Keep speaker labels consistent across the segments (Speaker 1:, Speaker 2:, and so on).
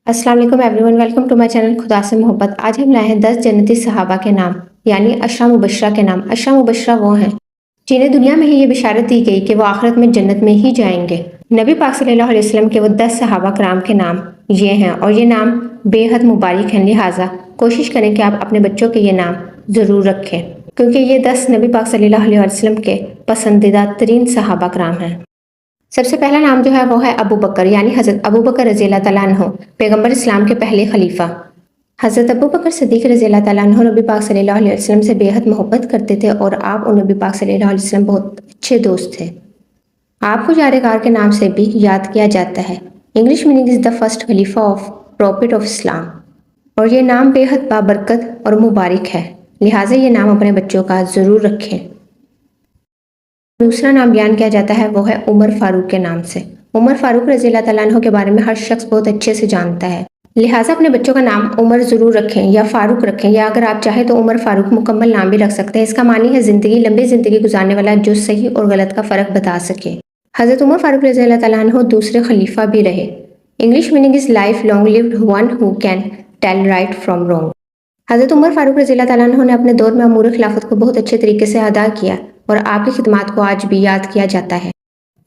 Speaker 1: अस्सलाम वालेकुम everyone, welcome to my channel Khuda Se मोहब्बत। आज हम लाए हैं 10 जन्नती सहाबा के नाम, यानी अशरा मुबशरा के नाम। अशरा मुबशरा वो हैं जिन्हें दुनिया में ही ये बिशारत दी गई कि वो आखिरत में जन्नत में ही जाएंगे। नबी पाक सल्लल्लाहु अलैहि वसल्लम के वो 10 सहाबा कराम के नाम ये हैं और ये नाम बेहद मुबारक हैं। लिहाजा कोशिश करें कि आप अपने बच्चों के ये नाम ज़रूर रखें, क्योंकि ये 10 नबी पाक सल्लल्लाहु अलैहि वसल्लम के पसंदीदा तरीन सहाबा कराम हैं। सबसे पहला नाम जो है वो है अबू बकर, यानी हज़रत अबू बकर रज़ी अल्लाह तआला अन्हु, पैगम्बर इस्लाम के पहले खलीफा। हज़रत अबू बकर सिद्दीक़ रज़ी अल्लाह तआला अन्हु नबी पाक सल्लल्लाहु अलैहि वसल्लम से बेहद मोहब्बत करते थे और आप और नबी पाक सल्लल्लाहु अलैहि वसल्लम बहुत अच्छे दोस्त थे। आपको जारगार के नाम से भी याद किया जाता है। English meaning is the first Khalifa of profit of Islam, और ये नाम बेहद बाबरकत और मुबारक है। लिहाजा ये नाम अपने बच्चों का ज़रूर रखें। दूसरा नाम बयान किया जाता है वो है उमर फारूक के नाम से। उमर फारूक रज़ी अल्लाह तआला अन्हु के बारे में हर शख्स बहुत अच्छे से जानता है। लिहाजा अपने बच्चों का नाम उमर ज़रूर रखें या फ़ारूक रखें, या अगर आप चाहें तो उमर फारूक मुकम्मल नाम भी रख सकते हैं। इसका मानी है ज़िंदगी, लंबी ज़िंदगी गुजारने वाला जो सही और गलत का फ़र्क बता सके। हज़रत उमर फारूक रज़ी अल्लाह तआला अन्हु दूसरे खलीफा भी रहे। English meaning is life long lived one who can tell right from wrong. Hazrat Umar Farooq रज़ी अल्लाह तआला अन्हु ने अपने दौर में अमूर खिलाफत को बहुत अच्छे तरीके से अदा किया और आपकी खिदमात को आज भी याद किया जाता है।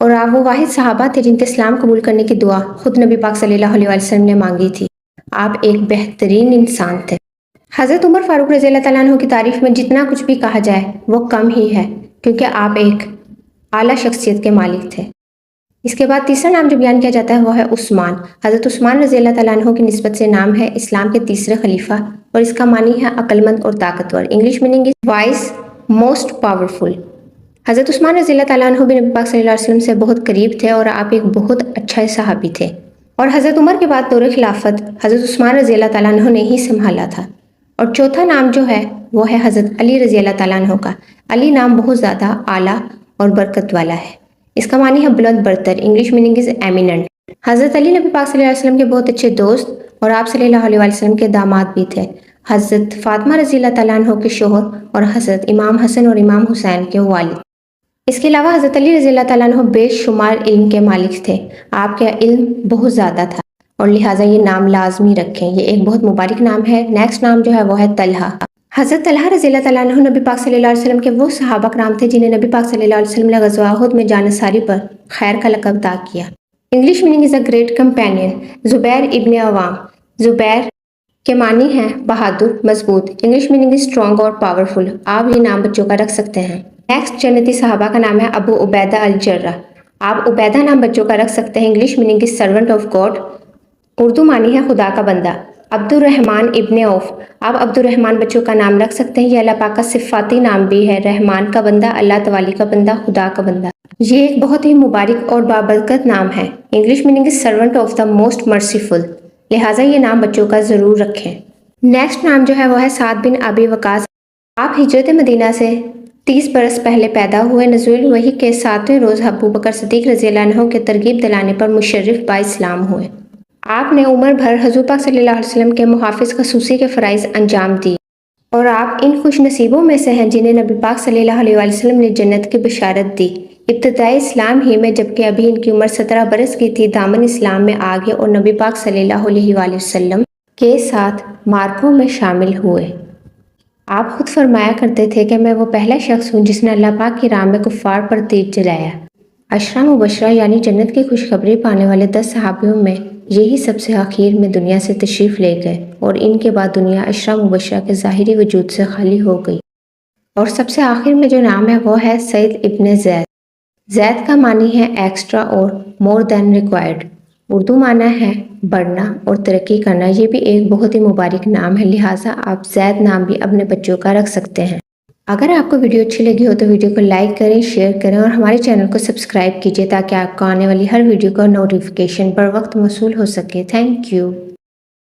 Speaker 1: और आप वो वाहिद सहाबा थे जिनके इस्लाम कबूल करने की दुआ खुद नबी पाक सल्लल्लाहु अलैहि वसल्लम ने मांगी थी। आप एक बेहतरीन इंसान थे। हज़रत उमर फारूक रज़ी अल्लाह तआला अन्हु की तारीफ में जितना कुछ भी कहा जाए वो कम ही है, क्योंकि आप एक आला शख्सियत के मालिक थे। इसके बाद तीसरा नाम जो बयान किया जाता है वो है उस्मान। हज़रत उस्मान रज़ी अल्लाह तआला अन्हु की निस्बत से नाम है इस्लाम के तीसरे खलीफा, और इसका मानी है अक्लमंद और ताकतवर। English meaning is wise most powerful. हज़रत उस्मान रज़ी अल्लाह तआला अन्हु भी नबी पाक सल्लल्लाहु अलैहि वसल्लम से बहुत करीब थे और आप एक बहुत अच्छा सहाबी थे। और हज़रत उमर के बाद दौर खिलाफत हज़रत उस्मान रज़ी अल्लाह तआला अन्हु ने ही संभाला था। और चौथा नाम जो है वो है हज़रत अली रज़ी अल्लाह तआला अन्हु का। अली नाम बहुत ज़्यादा आला और बरकत वाला है। इसका मानी है बुलंद बरतर। English meaning is eminent. हज़रत अली नबी पाक सल्लल्लाहु अलैहि वसल्लम के बहुत अच्छे दोस्त और आप सल्लल्लाहु अलैहि वसल्लम के दामाद भी थे। हज़रत फातिमा रज़ी अल्लाह तआला अन्हु के शोहर और हज़रत इमाम हसन और इमाम हुसैन के वालिद। इसके अलावा हज़रत अली रज़ी अल्लाह तआला अन्हु बेशुमार इल्म के मालिक थे। आपका इल्म बहुत ज़्यादा था और लिहाजा ये नाम लाजमी रखें। ये एक बहुत मुबारक नाम है। नेक्स्ट नाम जो है वो है तलहा। हज़रत तलहा रज़ी अल्लाह तआला अन्हु नबी पाक सल्लल्लाहु अलैहि वसल्लम के वो सहाबा कराम थे जिन्हें नबी पाक सल्लल्लाहु अलैहि वसल्लम ने ग़ज़वा उहद में जानसारी पर खैर का लक़ब अता किया। English meaning is a great companion. Zubair ibn Awam. Zubair के मानी हैं बहादुर, मजबूत। इंग्लिश मीनिंग इज स्ट्रॉन्ग और पावरफुल। आप ये नाम बच्चों का रख सकते हैं। नेक्स्ट जन्नती सहाबा का नाम है अबू उबैदा अल जर्रा। आप उबैदा नाम बच्चों का रख सकते हैं। English meaning is servant of God. Urdu मानी है खुदा का बंदा। अब्दुर्रहमान इब्ने औफ। आप अब्दुर्रहमान बच्चों का नाम रख सकते हैं। ये अल्लाह पाक का सिफाती नाम भी है। रहमान का बंदा, अल्लाह तवाली का बंदा, खुदा का बंदा। ये एक बहुत ही मुबारक और बाबरकत नाम है। English meaning is servant of the most merciful. लिहाजा ये नाम बच्चों का ज़रूर रखें। नेक्स्ट नाम जो है वो है साद बिन अबी वकास। आप हिजरत मदीना से 30 बरस पहले पैदा हुए। नज़ुल वही के 7वें रोज़ अबू बकर सिद्दीक़ रज़ी अल्लाह अन्हु के तरगीब दिलाने पर मुशर्रिफ बा इस्लाम हुए। आपने उम्र भर हुज़ूर पाक सल्लल्लाहु अलैहि वसल्लम के मुहाफ़िज़ खसूसी के फ़राइज़ अंजाम दी, और आप इन खुश नसीबों में से हैं जिन्हें नबी पाक सल्लल्लाहु अलैहि वसल्लम ने जन्नत की बशारत दी। इब्तिदाई इस्लाम ही में, जबकि अभी इनकी उम्र 17 बरस की थी, दामन इस्लाम में आ गए और नबी पाक सल्लल्लाहु अलैहि वसल्लम के साथ मार्कों में शामिल हुए। आप खुद फरमाया करते थे कि मैं वो पहला शख्स हूँ जिसने अल्लाह पाक की राह में कुफ़ार पर तीर चलाया। अशरा मुबशरा यानी जन्नत की खुशखबरी पाने वाले 10 सहाबियों में यही सबसे आखिर में दुनिया से तशरीफ़ ले गए, और इनके बाद दुनिया अशरा मुबशरा के ज़ाहिरी वजूद से खाली हो गई। और सबसे आखिर में जो नाम है वो है सईद इब्ने ज़ैद। ज़ैद का मानी है एक्स्ट्रा और मोर देन रिक्वायर्ड। उर्दू माना है बढ़ना और तरक्की करना। ये भी एक बहुत ही मुबारक नाम है। लिहाजा आप ज़ैद नाम भी अपने बच्चों का रख सकते हैं। अगर आपको वीडियो अच्छी लगी हो तो वीडियो को लाइक करें, शेयर करें और हमारे चैनल को सब्सक्राइब कीजिए ताकि आपको आने वाली हर वीडियो का नोटिफिकेशन बर वक्त मौसूल हो सके। Thank you.